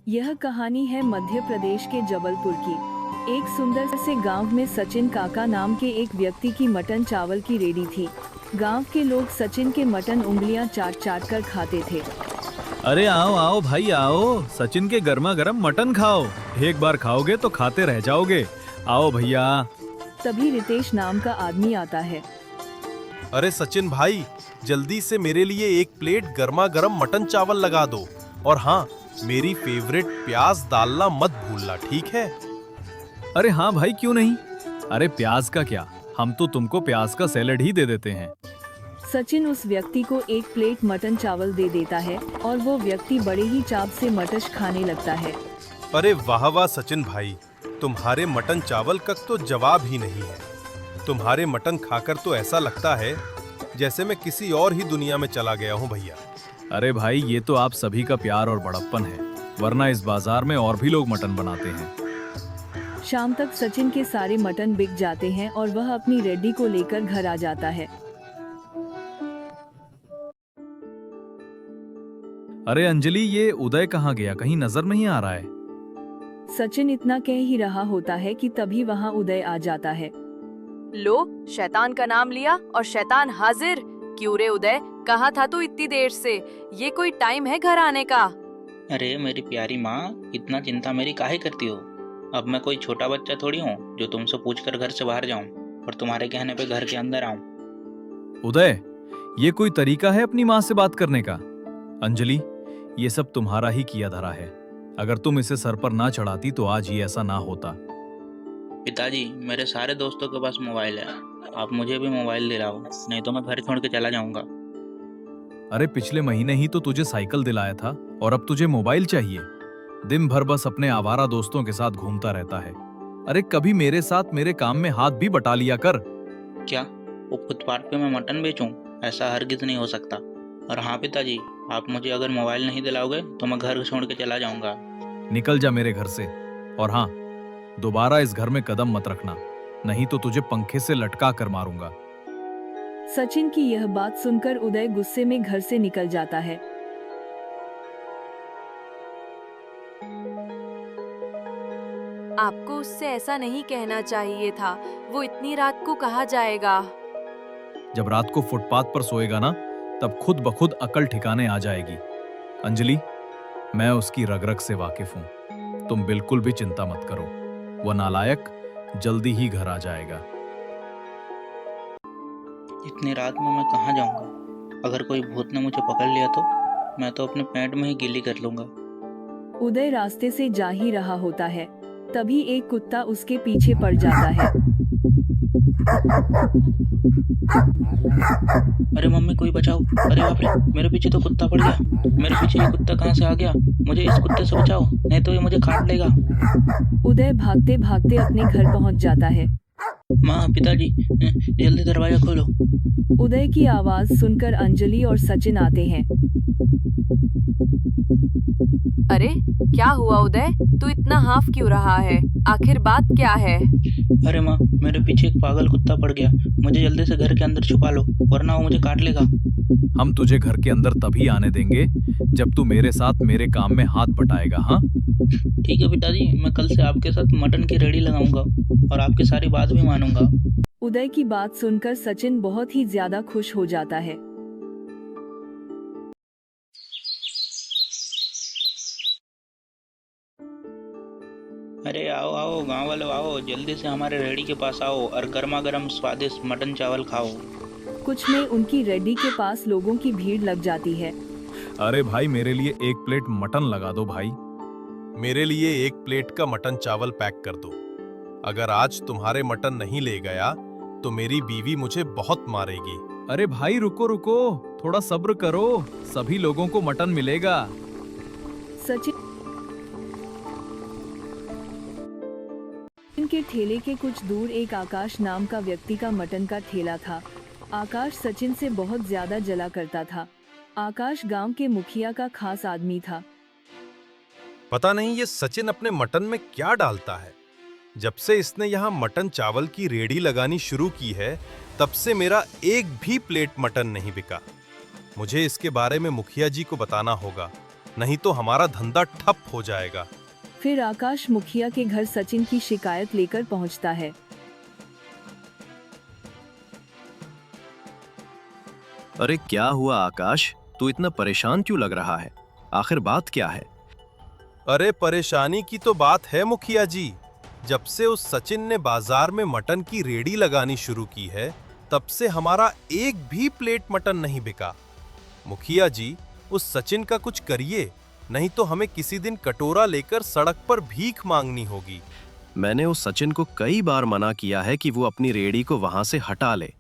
यह कहानी है मध्य प्रदेश के जबलपुर की। एक सुंदर से गांव में सचिन काका नाम के एक व्यक्ति की मटन चावल की रेडी थी। गांव के लोग सचिन के मटन उंगलियां चाट चाट कर खाते थे। अरे आओ आओ भाई आओ, सचिन के गर्मा गर्म मटन खाओ। एक बार खाओगे तो खाते रह जाओगे। आओ भैया। तभी रितेश नाम का आदमी आता है। अरे सचिन भाई, जल्दी से मेरे लिए एक प्लेट गर्मा गर्म मटन चावल लगा दो। और हाँ, मेरी फेवरेट प्याज डालना मत भूलना, ठीक है? अरे हाँ भाई, क्यों नहीं। अरे प्याज का क्या, हम तो तुमको प्याज का सैलेड ही दे देते हैं। सचिन उस व्यक्ति को एक प्लेट मटन चावल दे देता है और वो व्यक्ति बड़े ही चाव से मटन खाने लगता है। अरे वाह वाह सचिन भाई, तुम्हारे मटन चावल का तो जवाब ही नहीं है। तुम्हारे मटन खाकर तो ऐसा लगता है जैसे मैं किसी और ही दुनिया में चला गया हूँ भैया। अरे भाई, ये तो आप सभी का प्यार और बड़प्पन है, वरना इस बाजार में और भी लोग मटन बनाते हैं। शाम तक सचिन के सारे मटन बिक जाते हैं और वह अपनी रेडी को लेकर घर आ जाता है। अरे अंजलि, ये उदय कहाँ गया, कहीं नजर नहीं आ रहा है। सचिन इतना कह ही रहा होता है कि तभी वहाँ उदय आ जाता है। लो, शैतान का नाम लिया और शैतान हाजिर। क्यों रे उदय, कहाँ था तू इतनी देर से? ये कोई टाइम है घर आने का? अरे मेरी प्यारी माँ, इतना चिंता मेरी काहे करती हो? अब मैं कोई छोटा बच्चा थोड़ी हूँ जो तुमसे पूछकर घर से बाहर जाऊँ और तुम्हारे कहने पे घर के अंदर आऊँ। उदय, ये कोई तरीका है अपनी माँ से बात करने का? अंजलि, ये सब तुम्हारा ही किया धरा है। अगर तुम इसे सर पर ना चढ़ाती तो आज ये ऐसा ना होता। पिताजी, मेरे सारे दोस्तों के पास मोबाइल है, आप मुझे भी मोबाइल दिलाओ, नहीं तो मैं घर छोड़ के चला जाऊंगा। अरे पिछले महीने ही तो तुझे साइकिल दिलाया था और अब तुझे मोबाइल चाहिए? दिन भर बस अपने आवारा दोस्तों के साथ घूमता रहता है। अरे कभी मेरे साथ मेरे काम में हाथ भी बटा लिया कर। क्या वो फुटपाथ पे मैं मटन बेचूं? ऐसा हरगिज नहीं हो सकता। और हाँ पिताजी, आप मुझे अगर मोबाइल नहीं दिलाओगे तो मैं घर छोड़ के चला जाऊंगा। निकल जा मेरे घर से। और हाँ, दोबारा इस घर में कदम मत रखना, नहीं तो तुझे पंखे से लटका कर मारूंगा। सचिन की यह बात सुनकर उदय गुस्से में घर से निकल जाता है। आपको उससे ऐसा नहीं कहना चाहिए था। वो इतनी रात को कहाँ जाएगा? जब रात को फुटपाथ पर सोएगा ना, तब खुद ब खुद अकल ठिकाने आ जाएगी। अंजलि, मैं उसकी रग रग से वाकिफ हूँ, तुम बिल्कुल भी चिंता मत करो। वह नालायक जल्दी ही घर आ जाएगा। इतनी रात में मैं कहाँ जाऊंगा? अगर कोई भूत ने मुझे पकड़ लिया तो मैं तो अपने पेट में ही गिल्ली कर लूंगा। उदय रास्ते से जा ही रहा होता है, तभी एक कुत्ता उसके पीछे पड़ जाता है। अरे मम्मी, कोई बचाओ! अरे बाप रे, मेरे पीछे तो कुत्ता पड़ गया। मेरे पीछे ये कुत्ता कहाँ से आ गया? मुझे इस कुत्ते से बचाओ, नहीं तो ये मुझे काट लेगा। उदय भागते भागते अपने घर पहुंच जाता है। माँ, पिताजी, जल्दी दरवाजा खोलो। उदय की आवाज सुनकर अंजलि और सचिन आते हैं। अरे क्या हुआ उदय, तू इतना हाफ क्यों रहा है? आखिर बात क्या है? अरे माँ, मेरे पीछे एक पागल कुत्ता पड़ गया, मुझे जल्दी से घर के अंदर छुपा लो, वरना वो मुझे काट लेगा। हम तुझे घर के अंदर तभी आने देंगे जब तू मेरे साथ मेरे काम में हाथ बटाएगा। हाँ ठीक है पिताजी, मैं कल से आपके साथ मटन की रेडी लगाऊंगा और आपकी सारी बात भी मानूंगा। उदय की बात सुनकर सचिन बहुत ही ज्यादा खुश हो जाता है। अरे आओ आओ गांव वालों, आओ जल्दी से हमारे रेडी के पास आओ और गर्मा गर्म स्वादिष्ट मटन चावल खाओ। कुछ में उनकी रेडी के पास लोगों की भीड़ लग जाती है। अरे भाई, मेरे लिए एक प्लेट मटन लगा दो भाई। मेरे लिए एक प्लेट का मटन चावल पैक कर दो। अगर आज तुम्हारे मटन नहीं ले गया तो मेरी बीवी मुझे बहुत मारेगी। अरे भाई रुको रुको, थोड़ा सब्र करो, सभी लोगों को मटन मिलेगा। सचिन के ठेले के कुछ दूर एक आकाश नाम का व्यक्ति का मटन का ठेला था। आकाश सचिन से बहुत ज्यादा जला करता था। आकाश गांव के मुखिया का खास आदमी था। पता नहीं ये सचिन अपने मटन में क्या डालता है। जब से इसने यहाँ मटन चावल की रेडी लगानी शुरू की है, तब से मेरा एक भी प्लेट मटन नहीं बिका। मुझे इसके बारे में मुखिया जी को बताना होगा। नहीं तो हमारा धंधा ठप हो जाएगा। फिर आकाश मुखिया के घर सचिन की शिकायत लेकर पहुंचता है। अरे क्या हुआ आकाश, तू इतना परेशान क्यों लग रहा है? आखिर बात क्या है? अरे परेशानी की तो बात है मुखिया जी। जब से उस सचिन ने बाजार में मटन की रेडी लगानी शुरू की है, तब से हमारा एक भी प्लेट मटन नहीं बिका। मुखिया जी, उस सचिन का कुछ करिए, नहीं तो हमें किसी दिन कटोरा लेकर सड़क पर भीख मांगनी होगी। मैंने उस सचिन को कई बार मना किया है कि वो अपनी रेडी को वहां से हटा ले,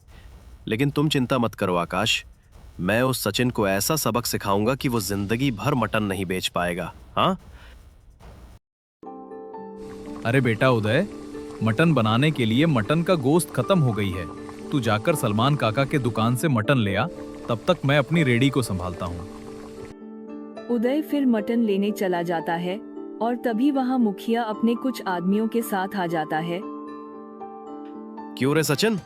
लेकिन तुम चिंता मत करो आकाश, मैं उस सचिन को ऐसा सबक सिखाऊंगा कि वो जिंदगी भर मटन नहीं बेच पाएगा। हाँ, अरे बेटा उदय, मटन बनाने के लिए मटन का गोश्त खत्म हो गई है। तू जाकर सलमान काका के दुकान से मटन ले आ, तब तक मैं अपनी रेडी को संभालता हूँ। उदय फिर मटन लेने चला जाता है और तभी वहां मुखिया अपने कुछ आदमियों के साथ आ जाता है। क्यों रे सचिन,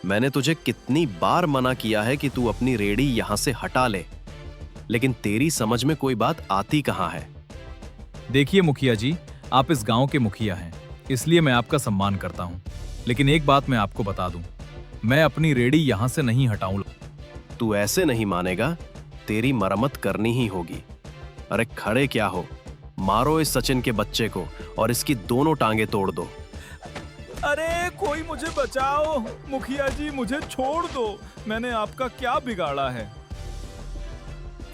मैंने तुझे कितनी बार मना किया है कि तू अपनी रेडी यहां से हटा ले, लेकिन तेरी समझ में कोई बात आती कहां है। देखिए मुखिया जी, आप इस गांव के मुखिया हैं, इसलिए मैं आपका सम्मान करता हूं। लेकिन एक बात मैं आपको बता दूं, मैं अपनी रेडी यहां से नहीं हटाऊं। तू ऐसे नहीं मानेगा, तेरी मरम्मत करनी ही होगी। अरे खड़े क्या हो, मारो इस सचिन के बच्चे को और इसकी दोनों टांगे तोड़ दो। अरे कोई मुझे बचाओ, मुखिया जी मुझे छोड़ दो, मैंने आपका क्या बिगाड़ा है।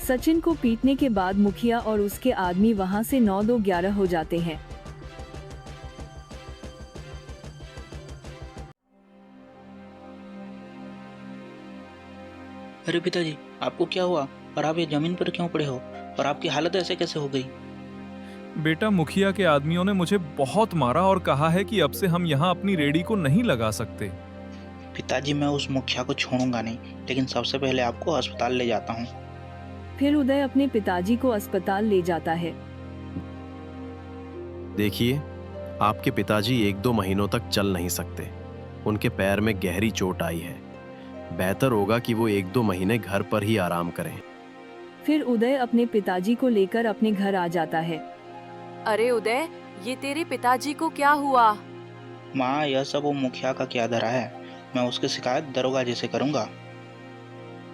सचिन को पीटने के बाद मुखिया और उसके आदमी वहां से 9-2-11 हो जाते हैं। अरे पिताजी, आपको क्या हुआ और आप ये जमीन पर क्यों पड़े हो और आपकी हालत ऐसे कैसे हो गई? बेटा, मुखिया के आदमियों ने मुझे बहुत मारा और कहा है कि अब से हम यहाँ अपनी रेडी को नहीं लगा सकते। पिताजी, मैं उस मुखिया को छोड़ूंगा नहीं, लेकिन सबसे पहले आपको अस्पताल ले जाता हूँ। फिर उदय अपने पिताजी को अस्पताल ले जाता है। देखिए, आपके पिताजी 1-2 महीनों तक चल नहीं सकते, उनके पैर में गहरी चोट आई है। बेहतर होगा कि वो 1-2 महीने घर पर ही आराम करें। फिर उदय अपने पिताजी को लेकर अपने घर आ जाता है। अरे उदय, ये तेरे पिताजी को क्या हुआ? माँ, यह सब वो मुखिया का क्या धरा है, मैं उसकी शिकायत दरोगा जी से करूंगा।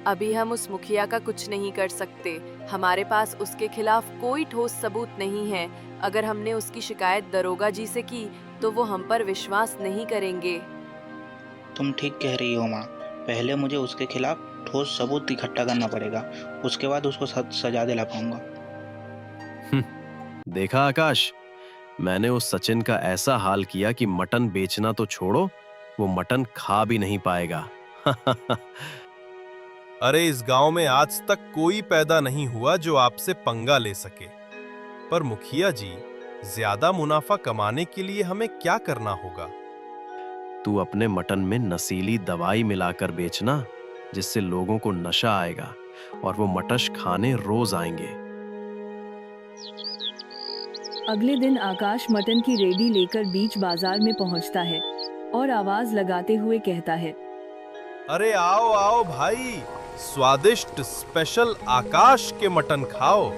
अभी हम उस मुखिया का कुछ नहीं कर सकते, हमारे पास उसके खिलाफ कोई ठोस सबूत नहीं है। अगर हमने उसकी शिकायत दरोगा जी से की तो वो हम पर विश्वास नहीं करेंगे। तुम ठीक कह रही हो माँ, पहले मुझे उसके खिलाफ ठोस सबूत इकट्ठा करना पड़ेगा, उसके बाद उसको सजा दिला पाऊंगा। देखा आकाश, मैंने उस सचिन का ऐसा हाल किया कि मटन बेचना तो छोड़ो, वो मटन खा भी नहीं पाएगा। अरे इस गांव में आज तक कोई पैदा नहीं हुआ जो आपसे पंगा ले सके। पर मुखिया जी, ज्यादा मुनाफा कमाने के लिए हमें क्या करना होगा? तू अपने मटन में नशीली दवाई मिलाकर बेचना, जिससे लोगों को नशा आएगा और वो मटन खाने रोज आएंगे। अगले दिन आकाश मटन की रेडी लेकर बीच बाजार में पहुंचता है और आवाज लगाते हुए कहता है, अरे आओ आओ भाई, स्वादिष्ट स्पेशल आकाश के मटन खाओ।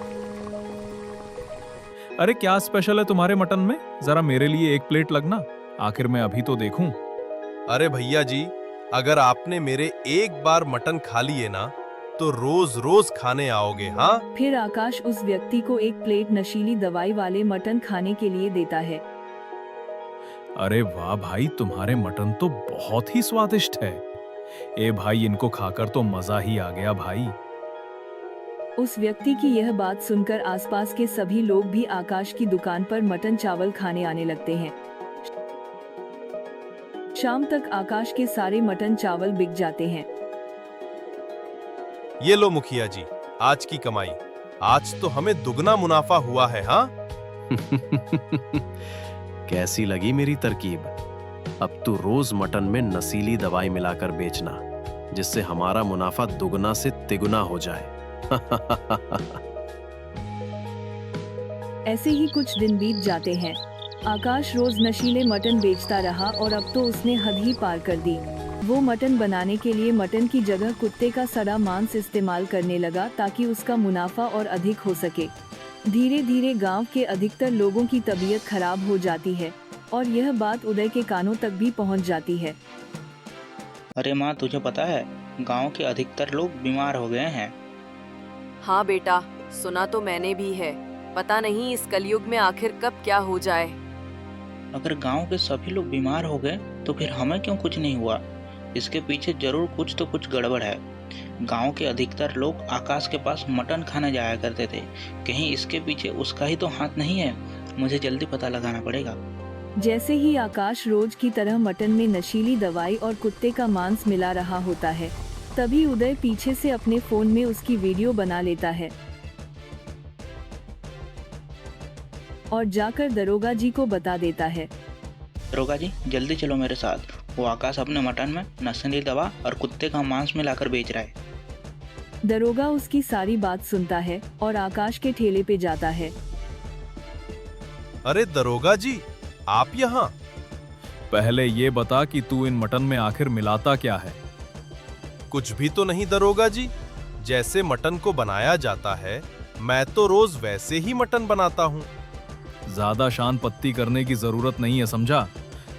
अरे क्या स्पेशल है तुम्हारे मटन में? जरा मेरे लिए एक प्लेट लगना, आखिर मैं अभी तो देखूं। अरे भैया जी, अगर आपने मेरे एक बार मटन खा लिए ना, तो रोज रोज खाने आओगे। हाँ? फिर आकाश उस व्यक्ति को एक प्लेट नशीली दवाई वाले मटन खाने के लिए देता है। अरे वाह भाई, तुम्हारे मटन तो बहुत ही स्वादिष्ट है। ए भाई, इनको खाकर तो मजा ही आ गया भाई। उस व्यक्ति की यह बात सुनकर आसपास के सभी लोग भी आकाश की दुकान पर मटन चावल खाने आने लगते हैं। शाम तक आकाश के सारे मटन चावल बिक जाते हैं। ये लो मुखिया जी, आज की कमाई। आज तो हमें दुगना मुनाफा हुआ है। हाँ? कैसी लगी मेरी तरकीब? अब तू रोज मटन में नशीली दवाई मिलाकर बेचना, जिससे हमारा मुनाफा दुगना से तिगुना हो जाए। ऐसे ही कुछ दिन बीत जाते हैं। आकाश रोज नशीले मटन बेचता रहा और अब तो उसने हद ही पार कर दी। वो मटन बनाने के लिए मटन की जगह कुत्ते का सड़ा मांस इस्तेमाल करने लगा ताकि उसका मुनाफा और अधिक हो सके। धीरे धीरे गांव के अधिकतर लोगों की तबीयत खराब हो जाती है और यह बात उदय के कानों तक भी पहुंच जाती है। अरे माँ, तुझे पता है गांव के अधिकतर लोग बीमार हो गए हैं। हाँ बेटा, सुना तो मैंने भी है। पता नहीं इस कलयुग में आखिर कब क्या हो जाए। अगर गांव के सभी लोग बीमार हो गए तो फिर हमें क्यों कुछ नहीं हुआ? इसके पीछे जरूर कुछ तो कुछ गड़बड़ है। गांव के अधिकतर लोग आकाश के पास मटन खाने जाया करते थे। कहीं इसके पीछे उसका ही तो हाथ नहीं है? मुझे जल्दी पता लगाना पड़ेगा। जैसे ही आकाश रोज की तरह मटन में नशीली दवाई और कुत्ते का मांस मिला रहा होता है, तभी उदय पीछे से अपने फोन में उसकी वीडियो बना लेता है और जाकर दरोगा जी को बता देता है। दरोगा जी, जल्दी चलो मेरे साथ। वो आकाश अपने मटन में नशीली दवा और कुत्ते का मांस मिलाकर बेच रहा है। दरोगा उसकी सारी बात सुनता है और आकाश के ठेले पे जाता है। अरे दरोगा जी, आप यहाँ? पहले ये बता कि तू इन मटन में आखिर मिलाता क्या है? कुछ भी तो नहीं दरोगा जी। जैसे मटन को बनाया जाता है, मैं तो रोज वैसे ही मटन बनाता हूँ। ज्यादा शान पत्ती करने की जरूरत नहीं है, समझा?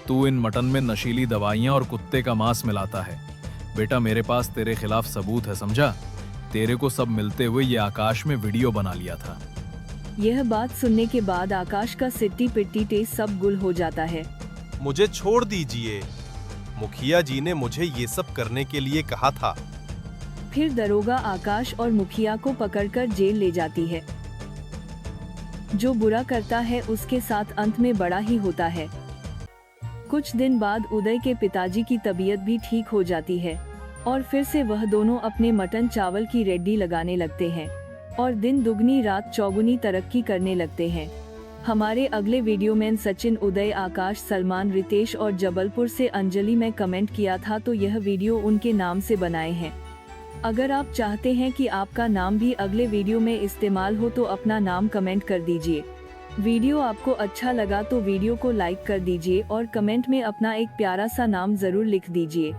तू इन मटन में नशीली दवाइयां और कुत्ते का मांस मिलाता है। बेटा, मेरे पास तेरे खिलाफ सबूत है, समझा? तेरे को सब मिलते हुए ये आकाश में वीडियो बना लिया था। यह बात सुनने के बाद आकाश का सिट्टी पिट्टी टेस्ट सब गुल हो जाता है। मुझे छोड़ दीजिए। मुखिया जी ने मुझे ये सब करने के लिए कहा था। फिर दरोगा आकाश और मुखिया को पकड़कर जेल ले जाती है। जो बुरा करता है उसके साथ अंत में बड़ा ही होता है। कुछ दिन बाद उदय के पिताजी की तबीयत भी ठीक हो जाती है और फिर से वह दोनों अपने मटन चावल की रेड्डी लगाने लगते हैं और दिन दुगनी रात चौगुनी तरक्की करने लगते हैं। हमारे अगले वीडियो में सचिन, उदय, आकाश, सलमान, रितेश और जबलपुर से अंजलि में कमेंट किया था, तो यह वीडियो उनके नाम से बनाए हैं। अगर आप चाहते हैं कि आपका नाम भी अगले वीडियो में इस्तेमाल हो तो अपना नाम कमेंट कर दीजिए। वीडियो आपको अच्छा लगा तो वीडियो को लाइक कर दीजिए और कमेंट में अपना एक प्यारा सा नाम जरूर लिख दीजिए।